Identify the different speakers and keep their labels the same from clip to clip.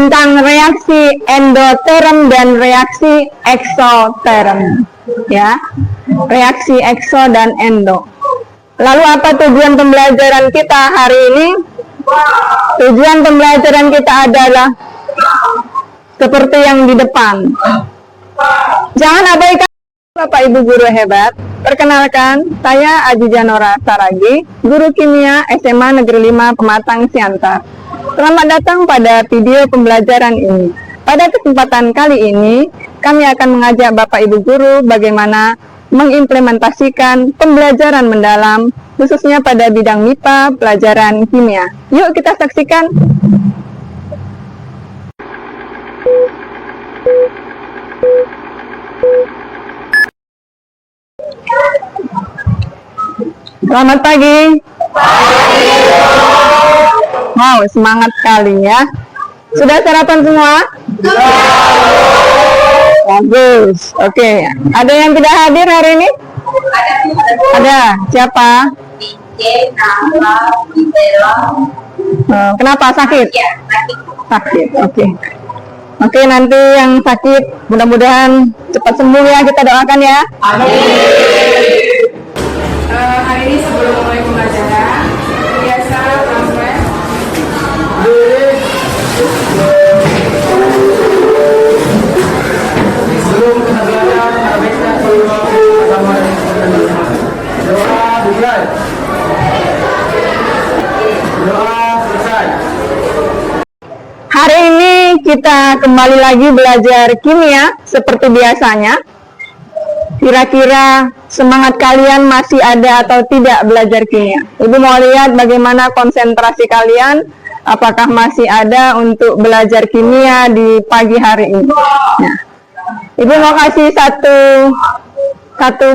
Speaker 1: tentang reaksi endoterm dan reaksi eksoterm, ya, reaksi ekso dan endo. Lalu apa tujuan pembelajaran kita hari ini? Tujuan pembelajaran kita adalah seperti yang di depan. Jangan abaikan Bapak Ibu guru hebat. Perkenalkan, saya Aji Janora Saragi, guru kimia SMA Negeri 5 Pematang Siantar. Selamat datang pada video pembelajaran ini. Pada kesempatan kali ini, kami akan mengajak Bapak Ibu guru bagaimana mengimplementasikan pembelajaran mendalam, khususnya pada bidang MIPA, pelajaran kimia. Yuk kita saksikan. Selamat pagi. Wow, semangat sekali ya. Sudah sarapan semua? Bagus. Oke. Ada yang tidak hadir hari ini? Ada. Siapa? Kenapa sakit? Sakit. Oke. Oke, nanti yang sakit mudah-mudahan cepat sembuh ya, kita doakan ya.
Speaker 2: Hari ini sebelum mulai pembelajaran, biasa transfer.
Speaker 3: Sebelum kita belajar, baiknya bersama doa dimulai. Doa selesai.
Speaker 1: Hari ini kita kembali lagi belajar kimia seperti biasanya. Kira-kira semangat kalian masih ada atau tidak belajar kimia? Ibu mau lihat bagaimana konsentrasi kalian, apakah masih ada untuk belajar kimia di pagi hari ini. Nah, Ibu mau kasih satu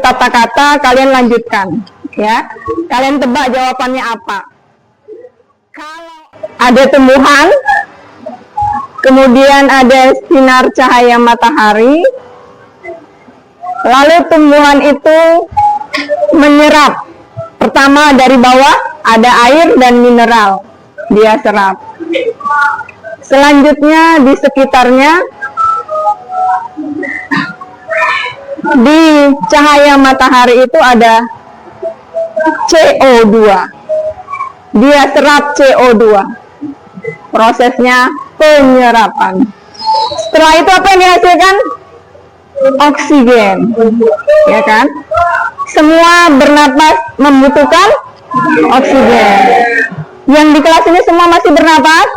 Speaker 1: kata-kata, kalian lanjutkan, ya. Kalian tebak jawabannya apa? Kalau ada tumbuhan, kemudian ada sinar cahaya matahari, lalu tumbuhan itu menyerap. Pertama dari bawah ada air dan mineral, dia serap. Selanjutnya di sekitarnya, di cahaya matahari itu ada CO2. Dia serap CO2. Prosesnya penyerapan. Setelah itu apa yang dihasilkan? Oksigen, ya kan? Semua bernapas membutuhkan oksigen. Yang di kelas ini semua masih bernapas?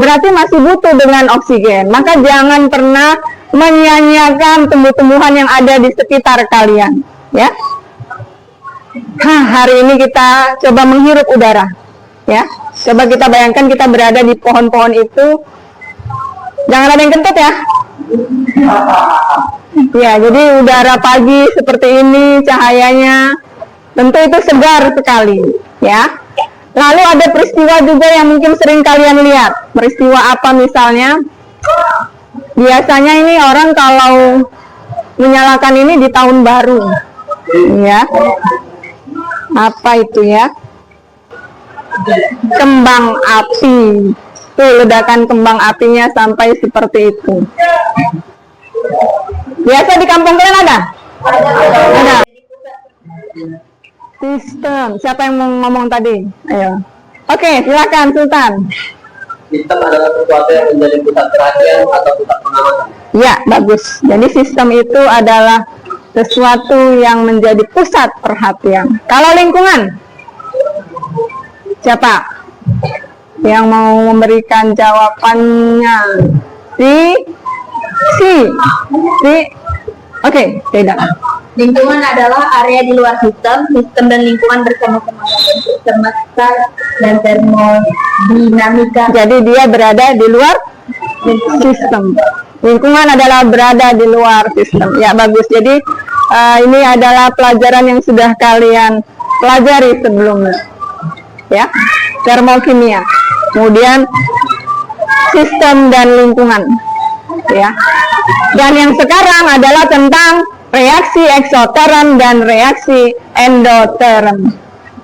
Speaker 1: Berarti masih butuh dengan oksigen. Maka jangan pernah menyia-nyiakan tumbuh-tumbuhan yang ada di sekitar kalian, ya. Hari ini kita coba menghirup udara, ya. Coba kita bayangkan kita berada di pohon-pohon itu. Jangan ada yang kentut ya. Ya, jadi udara pagi seperti ini, cahayanya tentu itu segar sekali, ya. Lalu ada peristiwa juga yang mungkin sering kalian lihat. Peristiwa apa misalnya? Biasanya ini orang kalau menyalakan ini di tahun baru, ya. Apa itu ya? Kembang api. Tuh, ledakan kembang apinya sampai seperti itu. Biasa di kampung kalian ada? Ada. Sistem. Siapa yang mau ngomong tadi? Ayo. Oke, silakan Sultan.
Speaker 3: Sistem adalah sesuatu yang menjadi pusat perhatian atau pusat pengamatan.
Speaker 1: Ya, bagus. Jadi sistem itu adalah sesuatu yang menjadi pusat perhatian. Kalau lingkungan? Siapa yang mau memberikan jawabannya? Si. Oke, tidak.
Speaker 4: Lingkungan adalah area di luar sistem dan lingkungan bersama-sama membentuk semesta dan termodinamika.
Speaker 1: Jadi dia berada di luar sistem. Lingkungan adalah berada di luar sistem. Ya, bagus. Jadi ini adalah pelajaran yang sudah kalian pelajari sebelumnya, ya, termokimia. Kemudian sistem dan lingkungan, ya. Dan yang sekarang adalah tentang reaksi eksoterm dan reaksi endoterm.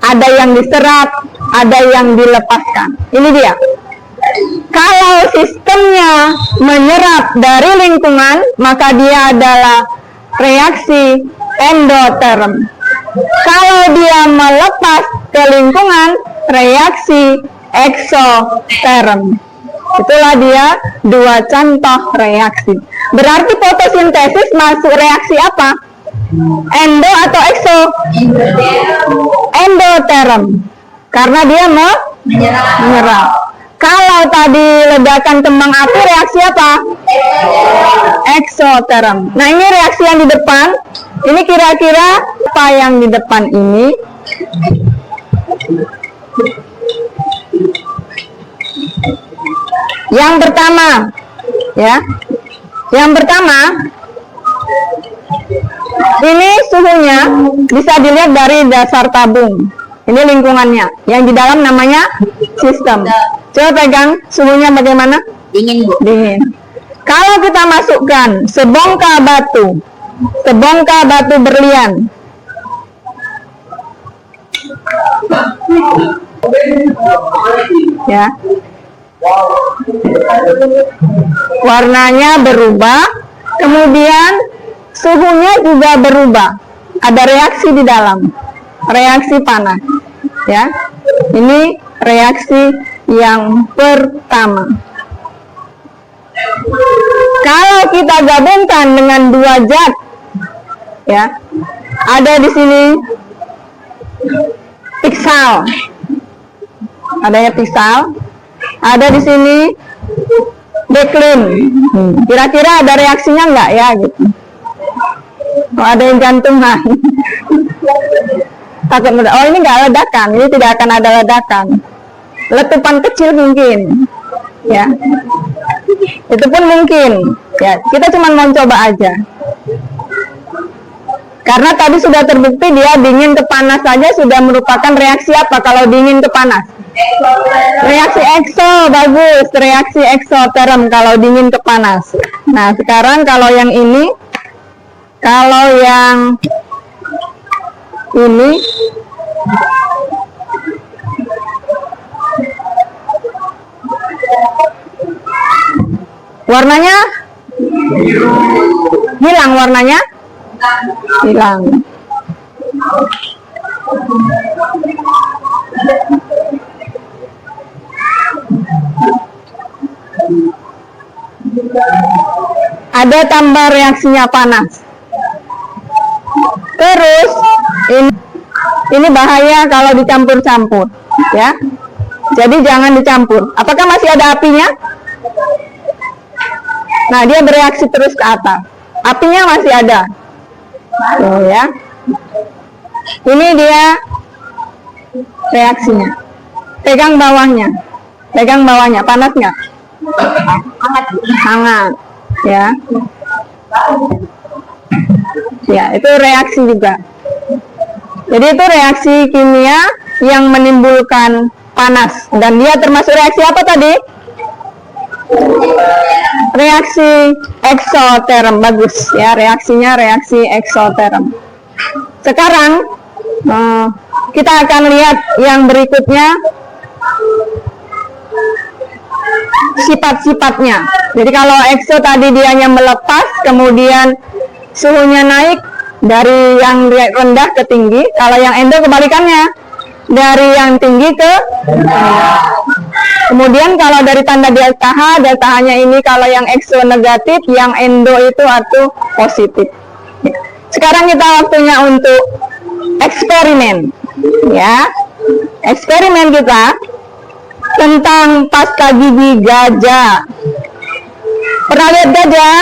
Speaker 1: Ada yang diserap, ada yang dilepaskan. Ini dia. Kalau sistemnya menyerap dari lingkungan, maka dia adalah reaksi endoterm. Kalau dia melepas ke lingkungan, reaksi eksoterm. Itulah dia dua contoh reaksi. Berarti fotosintesis masuk reaksi apa? Endo atau ekso? Endoterm. Karena dia menyerap. Kalau tadi ledakan kembang api, reaksi apa? Eksoterm. Nah, ini reaksi yang di depan. Ini kira-kira apa yang di depan ini? Yang pertama, ya. Yang pertama, ini suhunya bisa dilihat dari dasar tabung. Ini lingkungannya. Yang di dalam namanya sistem. Coba pegang suhunya bagaimana?
Speaker 4: Dingin, Bu.
Speaker 1: Dingin. Kalau kita masukkan sebongkah batu berlian, ya, warnanya berubah, kemudian suhunya juga berubah. Ada reaksi di dalam, reaksi panas, ya. Ini reaksi yang pertama. Kalau kita gabungkan dengan dua zat, ya, ada di sini piksal, adanya piksal, ada di sini deklin. Kira-kira ada reaksinya nggak ya gitu? Oh, ada yang jantungan. Takut oh ini nggak ledakan, ini tidak akan ada ledakan. Letupan kecil mungkin, ya. Itu pun mungkin, ya. Kita cuma mau coba aja. Karena tadi sudah terbukti dia dingin ke panas saja sudah merupakan reaksi apa kalau dingin ke panas? Reaksi ekso, bagus. Reaksi eksoterm kalau dingin ke panas. Nah, sekarang kalau yang ini, kalau yang ini, warnanya hilang, warnanya hilang. Ada tambah reaksinya panas. Terus ini bahaya kalau dicampur-campur, ya. Jadi jangan dicampur. Apakah masih ada apinya? Nah, dia bereaksi terus ke atas. Apinya masih ada. Tuh, ya. Ini dia reaksinya. Pegang bawahnya. Pegang bawahnya. Panas nggak?
Speaker 4: Hangat.
Speaker 1: Hangat. Ya. Ya, itu reaksi juga. Jadi itu reaksi kimia yang menimbulkan panas. Dan dia termasuk reaksi apa tadi? Reaksi eksoterm. Bagus ya, reaksinya reaksi eksoterm. Sekarang kita akan lihat yang berikutnya, sifat-sifatnya. Jadi kalau ekso tadi dia hanya melepas, kemudian suhunya naik dari yang rendah ke tinggi. Kalau yang endo kebalikannya, dari yang tinggi ke kemudian kalau dari tanda delta H-nya ini kalau yang ekso negatif, yang endo itu atau positif. Sekarang kita waktunya untuk eksperimen, ya. Eksperimen kita tentang pasta gigi gajah. Pernah lihat gajah?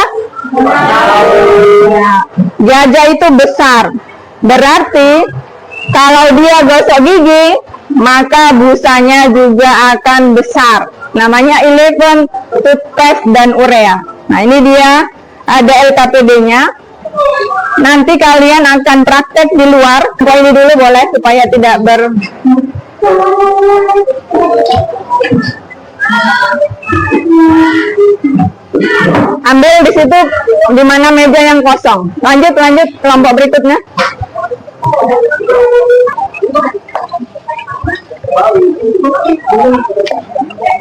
Speaker 1: Ya. Gajah itu besar, berarti kalau dia gosok gigi, maka busanya juga akan besar. Namanya 11 toothpaste dan urea. Nah, ini dia ada LKPD-nya. Nanti kalian akan praktek di luar. Ini dulu boleh supaya tidak ambil di situ di mana meja yang kosong. Lanjut kelompok berikutnya.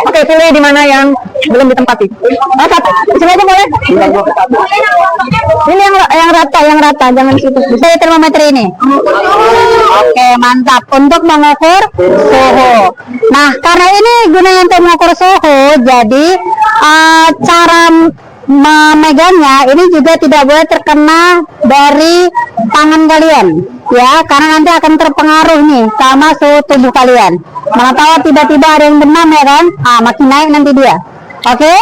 Speaker 1: Oke, pilih di mana yang belum ditempati. Oh, satu. Di sini aja boleh. Ini yang rata, jangan situ. Bisa ya termometer ini. Oke, mantap. Untuk mengukur suhu. Nah, karena ini gunanya untuk mengukur suhu, jadi cara memegangnya ini juga tidak boleh terkena dari tangan kalian, ya, karena nanti akan terpengaruh nih sama suhu tubuh kalian. Mana tahu tiba-tiba ada yang demam ya kan, makin naik nanti dia. Oke,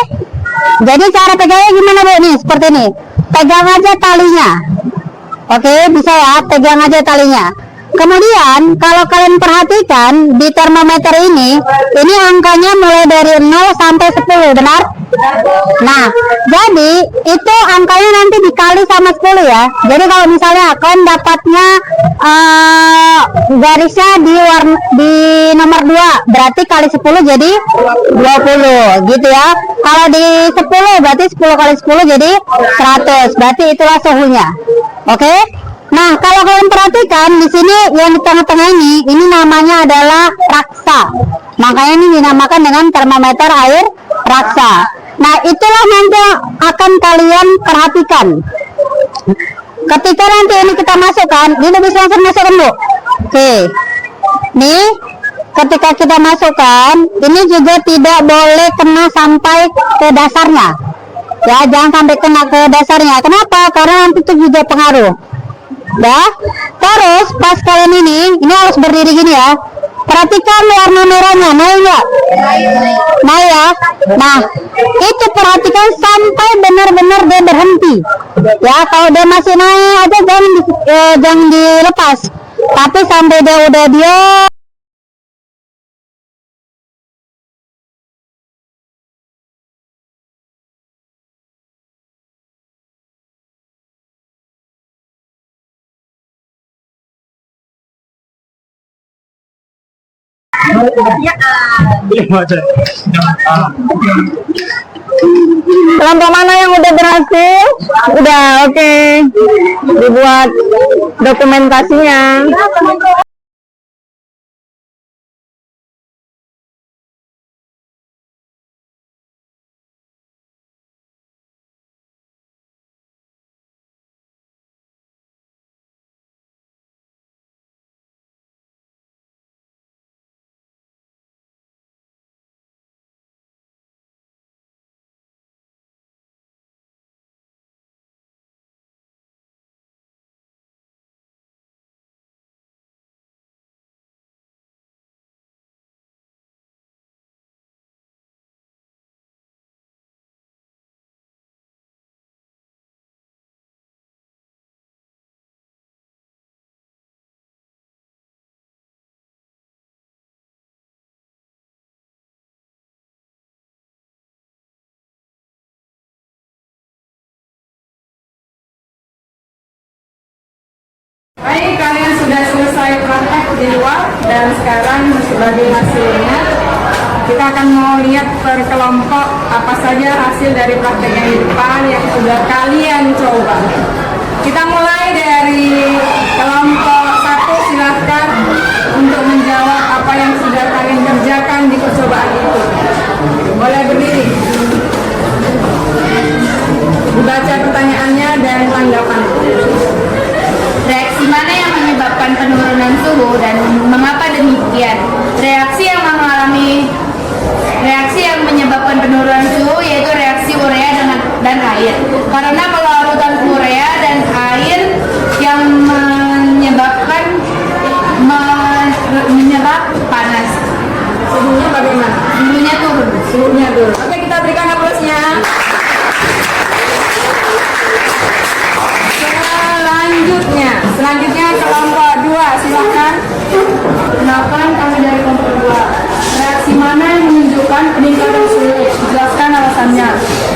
Speaker 1: jadi cara pegangnya gimana Bu? Nih seperti ini, pegang aja talinya. Oke, bisa ya, pegang aja talinya. Kemudian kalau kalian perhatikan di termometer ini angkanya mulai dari 0 sampai 10, benar? Nah, jadi itu angkanya nanti dikali sama 10 ya. Jadi kalau misalnya kalian dapatnya garisnya di nomor 2, berarti kali 10 jadi 20 gitu ya. Kalau di 10 berarti 10 kali 10 jadi 100, berarti itulah suhunya. Oke? Nah, kalau kalian perhatikan di sini yang di tengah-tengah ini namanya adalah raksa. Makanya ini dinamakan dengan termometer air raksa. Nah, itulah nanti akan kalian perhatikan. Ketika nanti ini kita masukkan, ini bisa langsung masukkan Bu. Oke. Nih, ketika kita masukkan, ini juga tidak boleh kena sampai ke dasarnya. Ya, jangan sampai kena ke dasarnya. Kenapa? Karena nanti itu juga pengaruh. Ya, terus pas kalian ini harus berdiri gini ya. Perhatikan warna merahnya, naik nggak? Naik ya. Nah, itu perhatikan sampai benar-benar dia berhenti. Ya, kalau dia masih naik aja jangan dilepas. Tapi sampai dia udah diam. Kelompok mana yang udah berhasil? Udah, oke. Dibuat dokumentasinya.
Speaker 2: Baik, kalian sudah selesai praktek di luar dan sekarang sebagai hasilnya kita akan mau lihat per kelompok apa saja hasil dari praktek yang di depan yang sudah kalian coba. Kita mulai dari kelompok 1, silahkan untuk menjawab apa yang sudah kalian kerjakan di percobaan itu. Boleh berdiri. Dibaca pertanyaannya dan tanggapan.
Speaker 4: Reaksi mana yang menyebabkan penurunan suhu dan mengapa demikian? Reaksi yang menyebabkan penurunan suhu yaitu reaksi urea dan air. Karena pelarutan urea dan air yang menyebab panas.
Speaker 2: Suhunya bagaimana?
Speaker 4: Suhunya turun.
Speaker 2: Suhunya turun. Oke, kita berikan aplausnya. Selanjutnya kelompok 2, silakan.
Speaker 4: Kenapa kami dari kelompok 2?
Speaker 2: Reaksi mana yang menunjukkan peningkatan suhu? Jelaskan alasannya.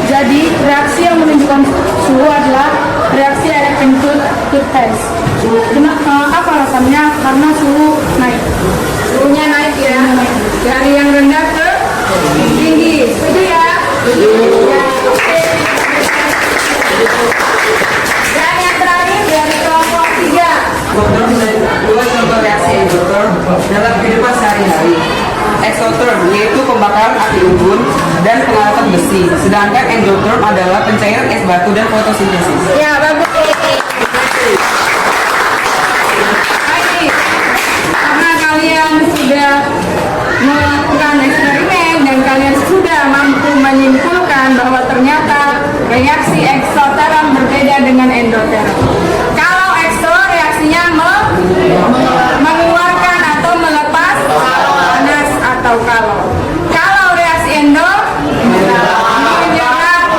Speaker 2: Jadi, reaksi yang menunjukkan suhu adalah reaksi elektron test. Apa alasannya? Karena suhu naik. Suhunya naik ya. Dari yang rendah ke tinggi. Setuju ya? Ya, oke. Dan yang terakhir dari kelompok 3.
Speaker 3: Dua contoh reaksi dokter dalam kehidupan sehari-hari.
Speaker 2: exotherm, yaitu pembakaran api unggun dan pengawatan besi. Sedangkan endotherm adalah pencairan es batu dan fotosintesis.
Speaker 4: Ya, bagus.
Speaker 2: Baik, karena kalian sudah melakukan eksperimen dan kalian sudah mampu menyimpulkan bahwa ternyata reaksi exotherm berbeda dengan endotherm. Kalau exo reaksinya mengeluarkan atau melepas panas atau kalor. Kalau reaksi endo menyerap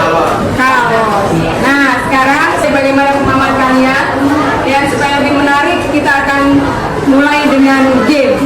Speaker 2: kalor. Nah, sekarang sebagaimana pemahaman kalian, ya supaya lebih menarik kita akan mulai dengan game.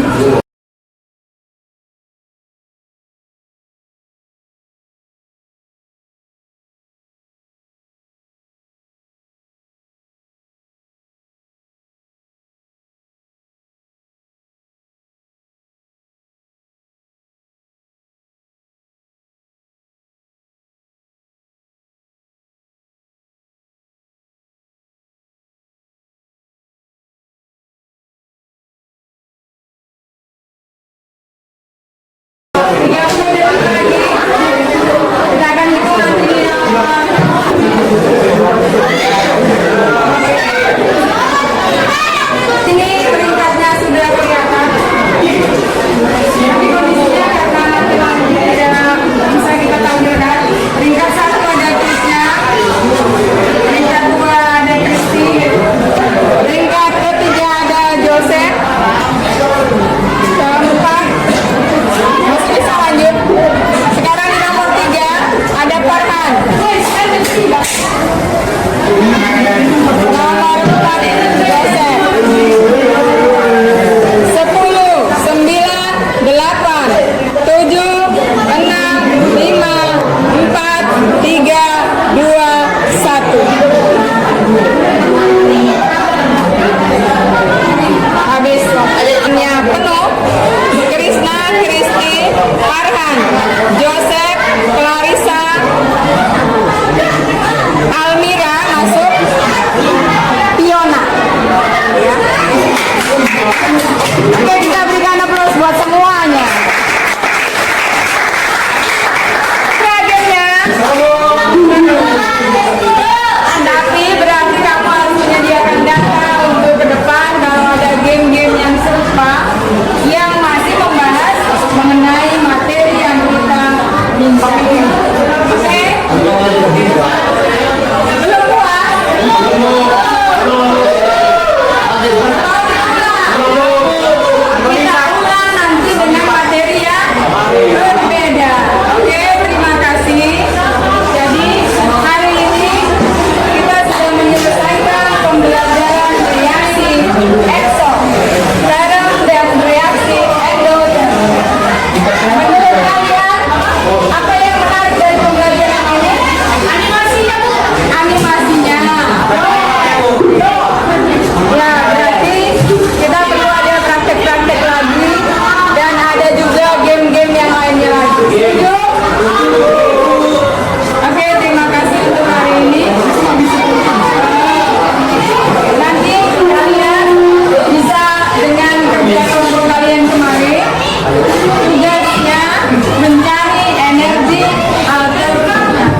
Speaker 2: Sini peringkatnya sudah kelihatan. Tapi kondisinya karena tidak bisa kita tampilkan. Peringkat 1 ada Krisnya, peringkat 2 ada Kristi, peringkat ketiga ada Joseph, keempat masih bisa lanjut. Sekarang di nomor 3 ada Farhan. Nomor 4 Joseph. 10, 9, 8, 7, 6, 5, 4, 3, 2, 1. Habis waktunya penuh. Krisna, Kristi, Farhan, Joseph, Clarissa, Almira masuk, Fiona. Ya. Oke, kita berikan aplaus buat semuanya. Seragamnya. Tapi berarti kamu harus menyediakan data untuk ke depan kalau ada game-game yang serupa yang masih membahas mengenai materi yang kita bimbing. Oke? Belum puas? Kita ulang nanti dengan materi yang berbeda. Oke, terima kasih. Jadi hari ini kita sudah menyelesaikan pembelajaran reaksi exotherm dan reaksi endotherm. Menurut kalian apa yang menarik dari pembelajaran ini? Animasinya. Ya, berarti kita perlu ada praktek-praktek lagi dan ada juga game-game yang lainnya lagi. Setuju? Oke, terima kasih untuk hari ini. Nanti kalian bisa dengan kerja kelompok kalian kemarin tugasnya mencari energi alternatif.